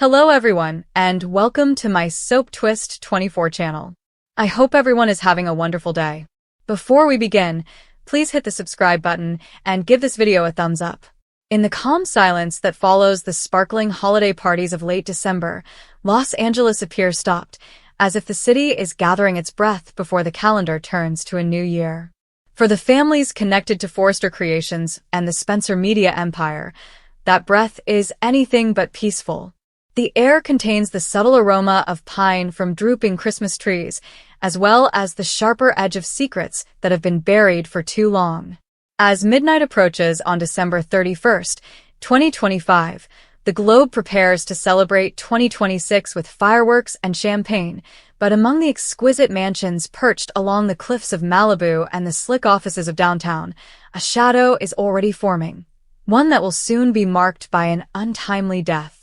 Hello everyone, and welcome to my Soap Twist 24 channel. I hope everyone is having a wonderful day. Before we begin, please hit the subscribe button and give this video a thumbs up. In the calm silence that follows the sparkling holiday parties of late December, Los Angeles appears stopped, as if the city is gathering its breath before the calendar turns to a new year. For the families connected to Forrester Creations and the Spencer Media empire, that breath is anything but peaceful. The air contains the subtle aroma of pine from drooping Christmas trees, as well as the sharper edge of secrets that have been buried for too long. As midnight approaches on December 31st, 2025, the globe prepares to celebrate 2026 with fireworks and champagne, but among the exquisite mansions perched along the cliffs of Malibu and the slick offices of downtown, a shadow is already forming, one that will soon be marked by an untimely death.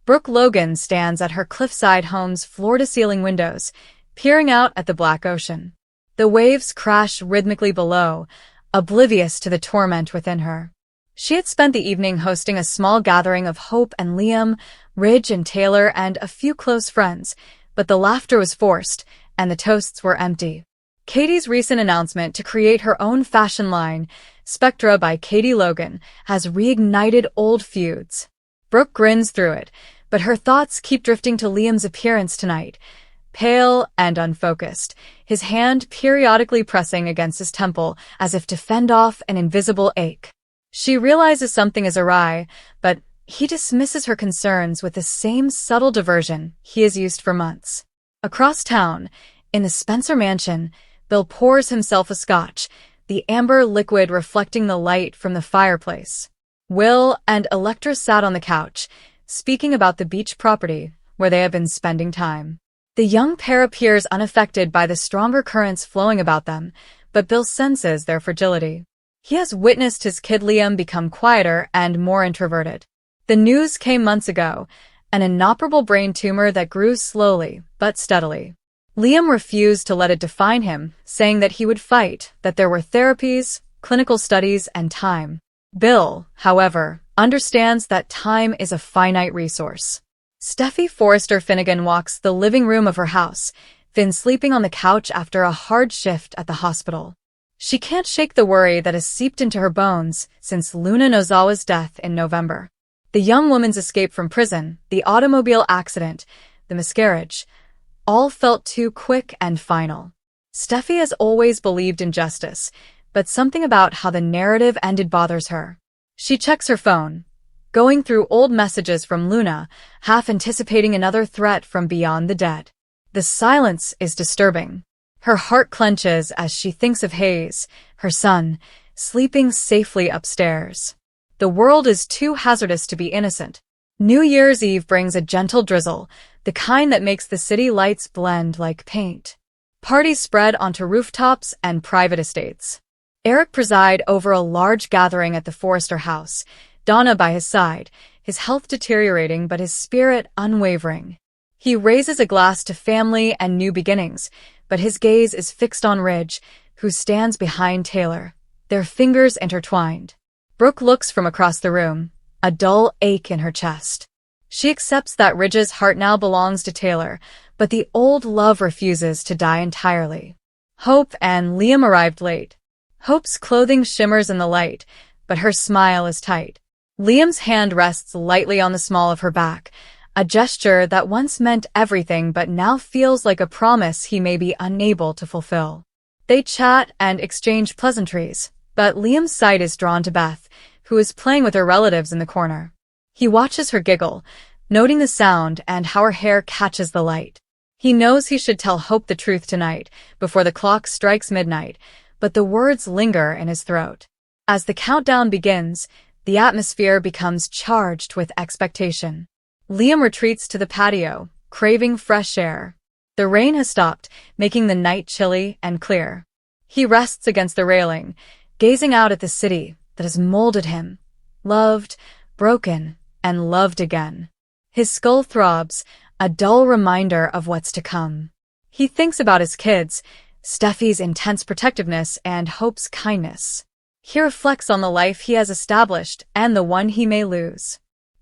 Brooke Logan stands at her cliffside home's floor-to-ceiling windows, peering out at the black ocean. The waves crash rhythmically below, oblivious to the torment within her. She had spent the evening hosting a small gathering of Hope and Liam, Ridge and Taylor, and a few close friends, but the laughter was forced, and the toasts were empty. Katie's recent announcement to create her own fashion line, Spectra by Katie Logan, has reignited old feuds. Brooke grins through it, but her thoughts keep drifting to Liam's appearance tonight. Pale and unfocused, his hand periodically pressing against his temple as if to fend off an invisible ache. She realizes something is awry, but he dismisses her concerns with the same subtle diversion he has used for months. Across town, in the Spencer mansion, Bill pours himself a scotch, the amber liquid reflecting the light from the fireplace. Will and Electra sat on the couch, speaking about the beach property where they have been spending time. The young pair appears unaffected by the stronger currents flowing about them, but Bill senses their fragility. He has witnessed his kid Liam become quieter and more introverted. The news came months ago, an inoperable brain tumor that grew slowly but steadily. Liam refused to let it define him, saying that he would fight, that there were therapies, clinical studies, and time. Bill, however, understands that time is a finite resource. Steffi Forrester Finnegan walks the living room of her house, Finn sleeping on the couch after a hard shift at the hospital. She can't shake the worry that has seeped into her bones since Luna Nozawa's death in November. The young woman's escape from prison, the automobile accident, the miscarriage, all felt too quick and final. Steffi has always believed in justice, but something about how the narrative ended bothers her. She checks her phone, going through old messages from Luna, half anticipating another threat from beyond the dead. The silence is disturbing. Her heart clenches as she thinks of Hayes, her son, sleeping safely upstairs. The world is too hazardous to be innocent. New Year's Eve brings a gentle drizzle, the kind that makes the city lights blend like paint. Parties spread onto rooftops and private estates. Eric preside over a large gathering at the Forrester house, Donna by his side, his health deteriorating but his spirit unwavering. He raises a glass to family and new beginnings, but his gaze is fixed on Ridge, who stands behind Taylor, their fingers intertwined. Brooke looks from across the room, a dull ache in her chest. She accepts that Ridge's heart now belongs to Taylor, but the old love refuses to die entirely. Hope and Liam arrived late. Hope's clothing shimmers in the light, but her smile is tight. Liam's hand rests lightly on the small of her back, a gesture that once meant everything but now feels like a promise he may be unable to fulfill. They chat and exchange pleasantries, but Liam's sight is drawn to Beth, who is playing with her relatives in the corner. He watches her giggle, noting the sound and how her hair catches the light. He knows he should tell Hope the truth tonight, before the clock strikes midnight, but the words linger in his throat. As the countdown begins, the atmosphere becomes charged with expectation. Liam retreats to the patio, craving fresh air. The rain has stopped, making the night chilly and clear. He rests against the railing, gazing out at the city that has molded him, loved, broken, and loved again. His skull throbs, a dull reminder of what's to come. He thinks about his kids, Steffi's intense protectiveness and Hope's kindness. He reflects on the life he has established and the one he may lose.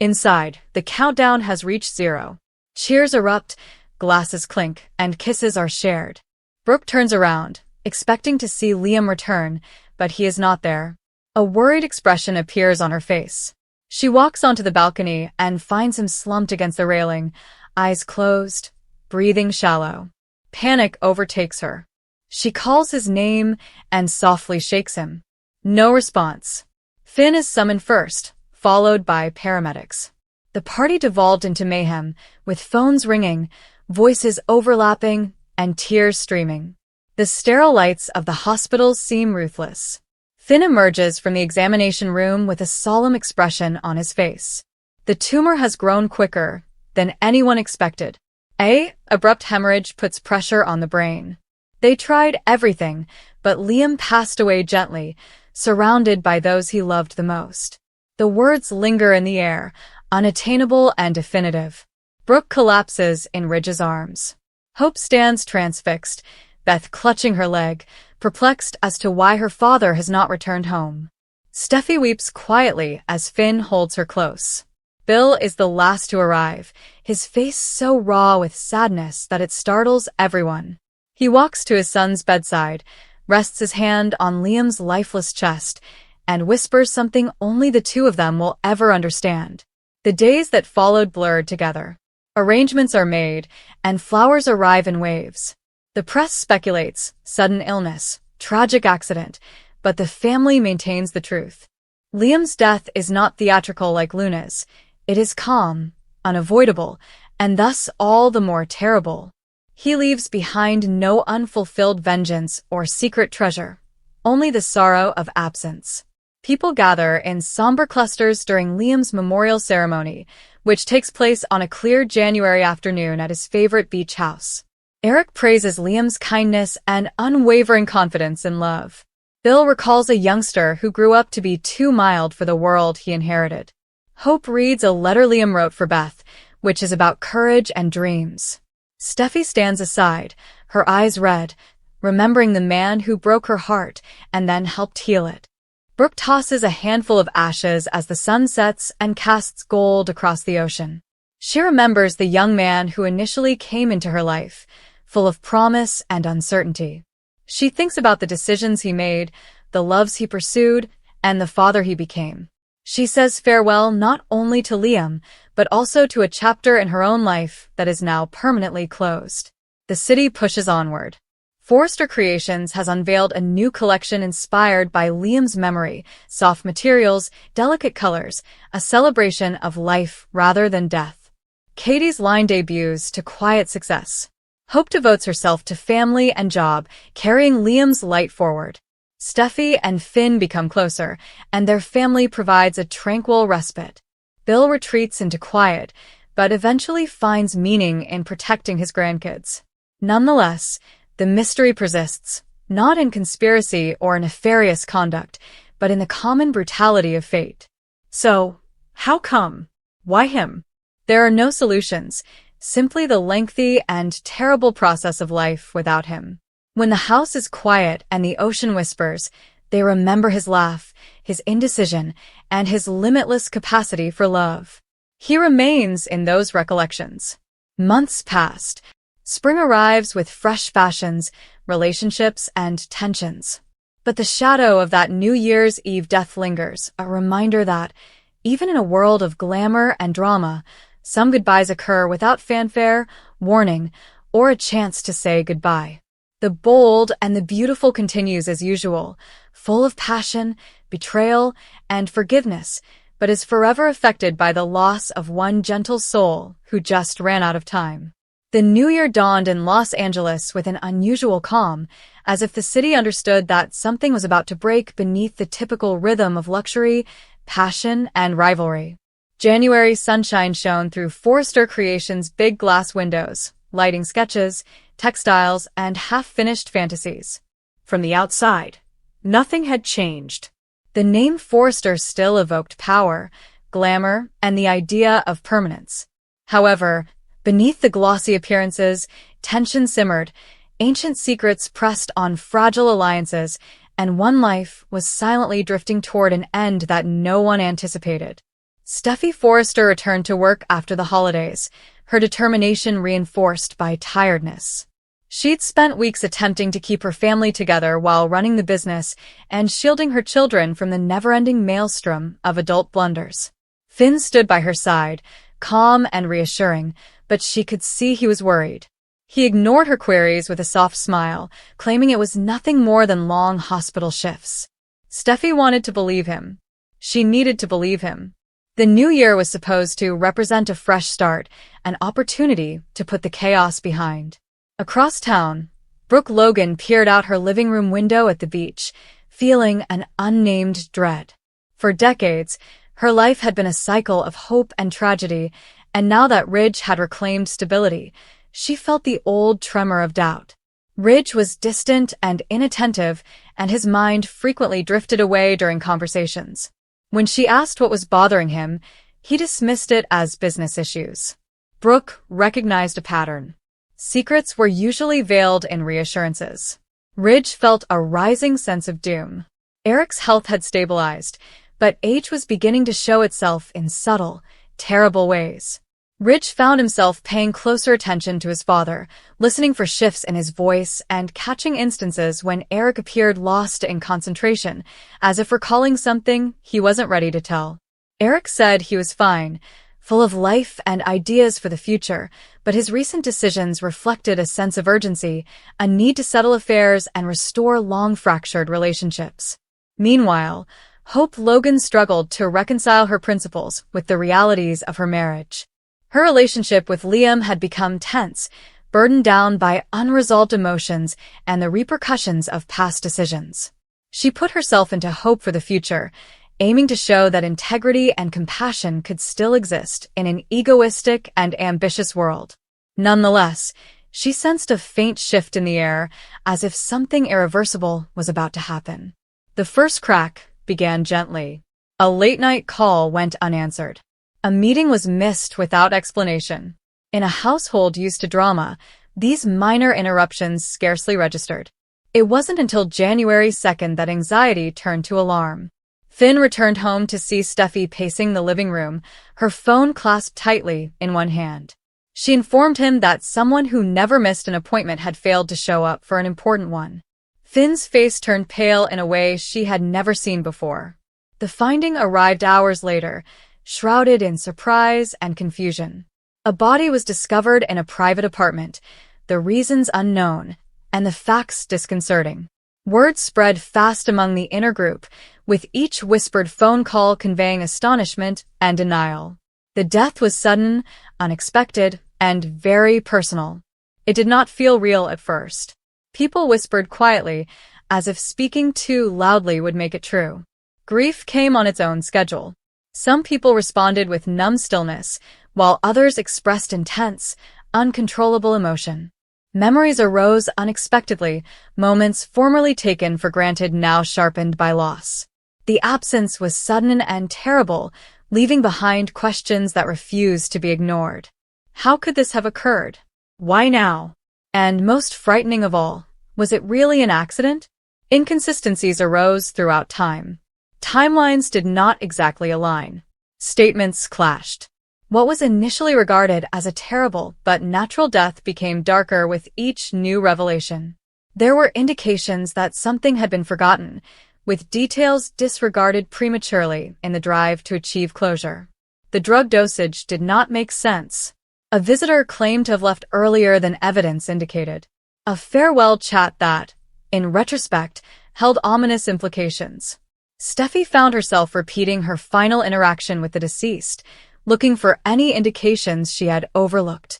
Inside, the countdown has reached 0. Cheers erupt, glasses clink, and kisses are shared. Brooke turns around, expecting to see Liam return, but he is not there. A worried expression appears on her face. She walks onto the balcony and finds him slumped against the railing, eyes closed, breathing shallow. Panic overtakes her. She calls his name and softly shakes him. No response. Finn is summoned first, followed by paramedics. The party devolved into mayhem, with phones ringing, voices overlapping, and tears streaming. The sterile lights of the hospitals seem ruthless. Finn emerges from the examination room with a solemn expression on his face. The tumor has grown quicker than anyone expected. Abrupt hemorrhage puts pressure on the brain. They tried everything, but Liam passed away gently, surrounded by those he loved the most. The words linger in the air, unattainable and definitive. Brooke collapses in Ridge's arms. Hope stands transfixed, Beth clutching her leg, perplexed as to why her father has not returned home. Steffi weeps quietly as Finn holds her close. Bill is the last to arrive, his face so raw with sadness that it startles everyone. He walks to his son's bedside, rests his hand on Liam's lifeless chest, and whispers something only the two of them will ever understand. The days that followed blurred together. Arrangements are made, and flowers arrive in waves. The press speculates, sudden illness, tragic accident, but the family maintains the truth. Liam's death is not theatrical like Luna's. It is calm, unavoidable, and thus all the more terrible. He leaves behind no unfulfilled vengeance or secret treasure, only the sorrow of absence. People gather in somber clusters during Liam's memorial ceremony, which takes place on a clear January afternoon at his favorite beach house. Eric praises Liam's kindness and unwavering confidence in love. Bill recalls a youngster who grew up to be too mild for the world he inherited. Hope reads a letter Liam wrote for Beth, which is about courage and dreams. Steffi stands aside, her eyes red, remembering the man who broke her heart and then helped heal it. Brooke tosses a handful of ashes as the sun sets and casts gold across the ocean. She remembers the young man who initially came into her life, full of promise and uncertainty. She thinks about the decisions he made, the loves he pursued, and the father he became. She says farewell not only to Liam, but also to a chapter in her own life that is now permanently closed. The city pushes onward. Forrester Creations has unveiled a new collection inspired by Liam's memory, soft materials, delicate colors, a celebration of life rather than death. Katie's line debuts to quiet success. Hope devotes herself to family and job, carrying Liam's light forward. Steffi and Finn become closer, and their family provides a tranquil respite. Bill retreats into quiet, but eventually finds meaning in protecting his grandkids. Nonetheless, the mystery persists, not in conspiracy or nefarious conduct, but in the common brutality of fate. So, how come? Why him? There are no solutions, simply the lengthy and terrible process of life without him. When the house is quiet and the ocean whispers, they remember his laugh, his indecision, and his limitless capacity for love. He remains in those recollections. Months passed. Spring arrives with fresh fashions, relationships, and tensions. But the shadow of that New Year's Eve death lingers, a reminder that, even in a world of glamour and drama, some goodbyes occur without fanfare, warning, or a chance to say goodbye. The bold and the beautiful continues as usual, full of passion, betrayal, and forgiveness, but is forever affected by the loss of one gentle soul who just ran out of time. The new year dawned in Los Angeles with an unusual calm, as if the city understood that something was about to break beneath the typical rhythm of luxury, passion, and rivalry. January sunshine shone through Forrester Creations' big glass windows, lighting sketches, textiles, and half-finished fantasies. From the outside, nothing had changed. The name Forrester still evoked power, glamour, and the idea of permanence. However, beneath the glossy appearances, tension simmered, ancient secrets pressed on fragile alliances, and one life was silently drifting toward an end that no one anticipated. Steffi Forrester returned to work after the holidays, her determination reinforced by tiredness. She'd spent weeks attempting to keep her family together while running the business and shielding her children from the never-ending maelstrom of adult blunders. Finn stood by her side, calm and reassuring, but she could see he was worried. He ignored her queries with a soft smile, claiming it was nothing more than long hospital shifts. Steffi wanted to believe him. She needed to believe him. The new year was supposed to represent a fresh start, an opportunity to put the chaos behind. Across town, Brooke Logan peered out her living room window at the beach, feeling an unnamed dread. For decades, her life had been a cycle of hope and tragedy, and now that Ridge had reclaimed stability, she felt the old tremor of doubt. Ridge was distant and inattentive, and his mind frequently drifted away during conversations. When she asked what was bothering him, he dismissed it as business issues. Brooke recognized a pattern. Secrets were usually veiled in reassurances. Ridge felt a rising sense of doom. Eric's health had stabilized, but age was beginning to show itself in subtle, terrible ways. Ridge found himself paying closer attention to his father, listening for shifts in his voice and catching instances when Eric appeared lost in concentration, as if recalling something he wasn't ready to tell. Eric said he was fine, full of life and ideas for the future, but his recent decisions reflected a sense of urgency, a need to settle affairs and restore long-fractured relationships. Meanwhile, Hope Logan struggled to reconcile her principles with the realities of her marriage. Her relationship with Liam had become tense, burdened down by unresolved emotions and the repercussions of past decisions. She put herself into hope for the future, aiming to show that integrity and compassion could still exist in an egoistic and ambitious world. Nonetheless, she sensed a faint shift in the air, as if something irreversible was about to happen. The first crack began gently. A late-night call went unanswered. A meeting was missed without explanation. In a household used to drama, these minor interruptions scarcely registered. It wasn't until January 2nd that anxiety turned to alarm. Finn returned home to see Steffi pacing the living room, her phone clasped tightly in one hand. She informed him that someone who never missed an appointment had failed to show up for an important one. Finn's face turned pale in a way she had never seen before. The finding arrived hours later, shrouded in surprise and confusion. A body was discovered in a private apartment, the reasons unknown, and the facts disconcerting. Word spread fast among the inner group, with each whispered phone call conveying astonishment and denial. The death was sudden, unexpected, and very personal. It did not feel real at first. People whispered quietly, as if speaking too loudly would make it true. Grief came on its own schedule. Some people responded with numb stillness, while others expressed intense, uncontrollable emotion. Memories arose unexpectedly, moments formerly taken for granted now sharpened by loss. The absence was sudden and terrible, leaving behind questions that refused to be ignored. How could this have occurred? Why now? And most frightening of all, was it really an accident? Inconsistencies arose throughout time. Timelines did not exactly align. Statements clashed. What was initially regarded as a terrible but natural death became darker with each new revelation. There were indications that something had been forgotten, with details disregarded prematurely in the drive to achieve closure. The drug dosage did not make sense. A visitor claimed to have left earlier than evidence indicated. A farewell chat that, in retrospect, held ominous implications. Steffi found herself repeating her final interaction with the deceased, looking for any indications she had overlooked.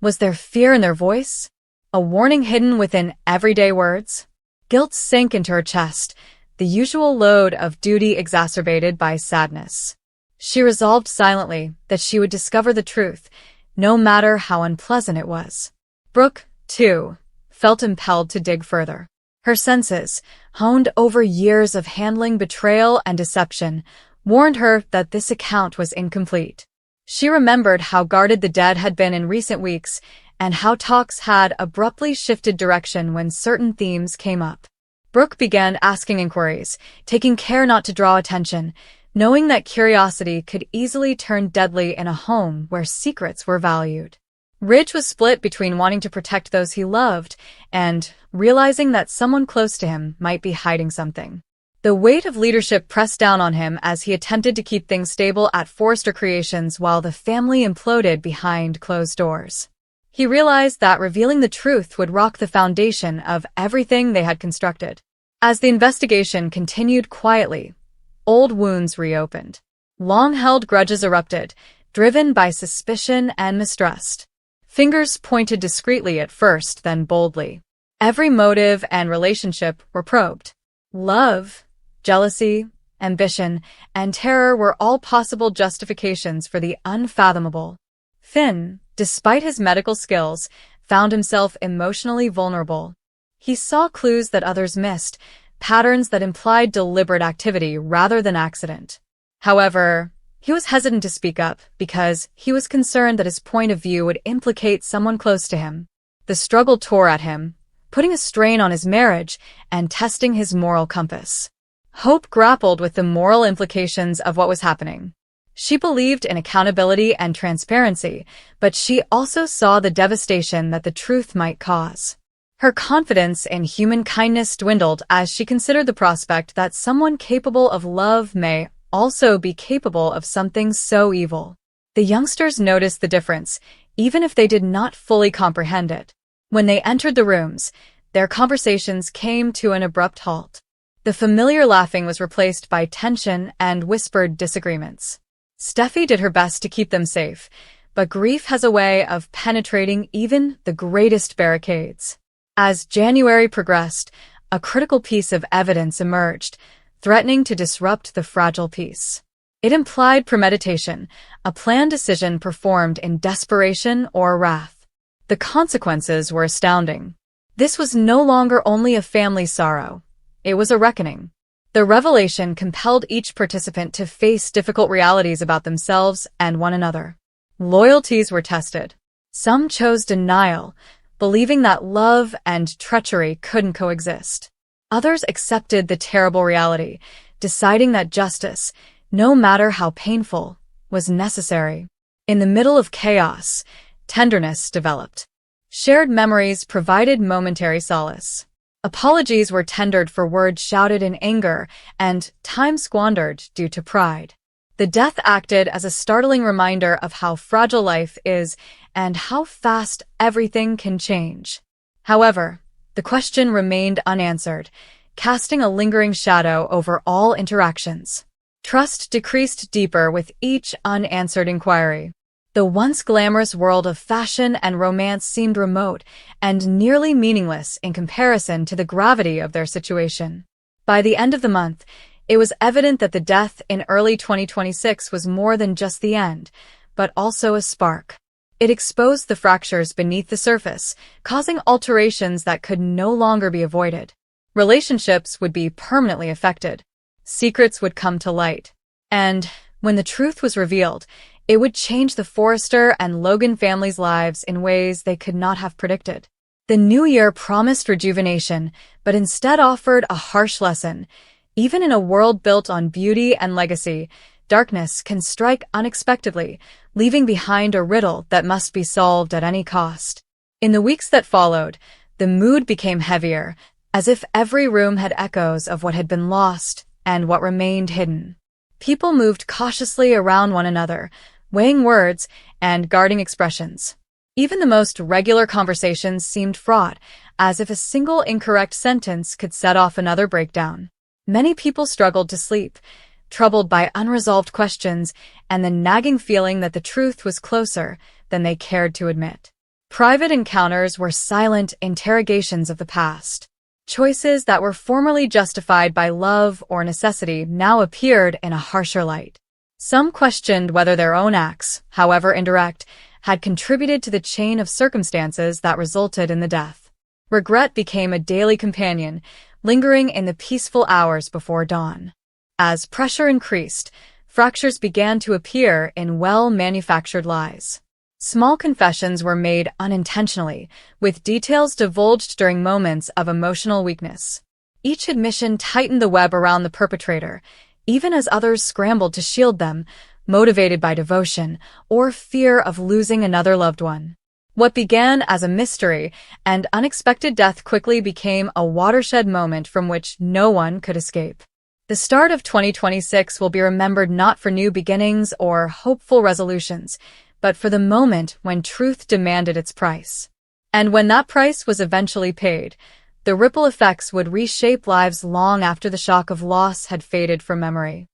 Was there fear in their voice? A warning hidden within everyday words? Guilt sank into her chest, the usual load of duty exacerbated by sadness. She resolved silently that she would discover the truth, no matter how unpleasant it was. Brooke, too, felt impelled to dig further. Her senses, honed over years of handling betrayal and deception, warned her that this account was incomplete. She remembered how guarded the dead had been in recent weeks, and how talks had abruptly shifted direction when certain themes came up. Brooke began asking inquiries, taking care not to draw attention, knowing that curiosity could easily turn deadly in a home where secrets were valued. Ridge was split between wanting to protect those he loved and realizing that someone close to him might be hiding something. The weight of leadership pressed down on him as he attempted to keep things stable at Forrester Creations while the family imploded behind closed doors. He realized that revealing the truth would rock the foundation of everything they had constructed. As the investigation continued quietly, old wounds reopened. Long-held grudges erupted, driven by suspicion and mistrust. Fingers pointed discreetly at first, then boldly. Every motive and relationship were probed. Love, jealousy, ambition, and terror were all possible justifications for the unfathomable. Finn, despite his medical skills, found himself emotionally vulnerable. He saw clues that others missed, patterns that implied deliberate activity rather than accident. However, he was hesitant to speak up because he was concerned that his point of view would implicate someone close to him. The struggle tore at him, putting a strain on his marriage and testing his moral compass. Hope grappled with the moral implications of what was happening. She believed in accountability and transparency, but she also saw the devastation that the truth might cause. Her confidence in human kindness dwindled as she considered the prospect that someone capable of love may also be capable of something so evil. The youngsters noticed the difference, even if they did not fully comprehend it. When they entered the rooms, their conversations came to an abrupt halt. The familiar laughing was replaced by tension and whispered disagreements. Steffi did her best to keep them safe, but grief has a way of penetrating even the greatest barricades. As January progressed, a critical piece of evidence emerged, threatening to disrupt the fragile peace. It implied premeditation, a planned decision performed in desperation or wrath. The consequences were astounding. This was no longer only a family sorrow. It was a reckoning. The revelation compelled each participant to face difficult realities about themselves and one another. Loyalties were tested. Some chose denial, believing that love and treachery couldn't coexist. Others accepted the terrible reality, deciding that justice, no matter how painful, was necessary. In the middle of chaos, tenderness developed. Shared memories provided momentary solace. Apologies were tendered for words shouted in anger and time squandered due to pride. The death acted as a startling reminder of how fragile life is and how fast everything can change. However, the question remained unanswered, casting a lingering shadow over all interactions. Trust decreased deeper with each unanswered inquiry. The once glamorous world of fashion and romance seemed remote and nearly meaningless in comparison to the gravity of their situation. By the end of the month, it was evident that the death in early 2026 was more than just the end, but also a spark. It exposed the fractures beneath the surface, causing alterations that could no longer be avoided. Relationships would be permanently affected. Secrets would come to light. And when the truth was revealed, it would change the Forrester and Logan families' lives in ways they could not have predicted. The new year promised rejuvenation, but instead offered a harsh lesson. Even in a world built on beauty and legacy, darkness can strike unexpectedly, leaving behind a riddle that must be solved at any cost. In the weeks that followed, the mood became heavier, as if every room had echoes of what had been lost and what remained hidden. People moved cautiously around one another, weighing words and guarding expressions. Even the most regular conversations seemed fraught, as if a single incorrect sentence could set off another breakdown. Many people struggled to sleep, troubled by unresolved questions and the nagging feeling that the truth was closer than they cared to admit. Private encounters were silent interrogations of the past. Choices that were formerly justified by love or necessity now appeared in a harsher light. Some questioned whether their own acts, however indirect, had contributed to the chain of circumstances that resulted in the death. Regret became a daily companion, lingering in the peaceful hours before dawn. As pressure increased, fractures began to appear in well-manufactured lies. Small confessions were made unintentionally, with details divulged during moments of emotional weakness. Each admission tightened the web around the perpetrator, even as others scrambled to shield them, motivated by devotion or fear of losing another loved one. What began as a mystery and unexpected death quickly became a watershed moment from which no one could escape. The start of 2026 will be remembered not for new beginnings or hopeful resolutions, but for the moment when truth demanded its price. And when that price was eventually paid, the ripple effects would reshape lives long after the shock of loss had faded from memory.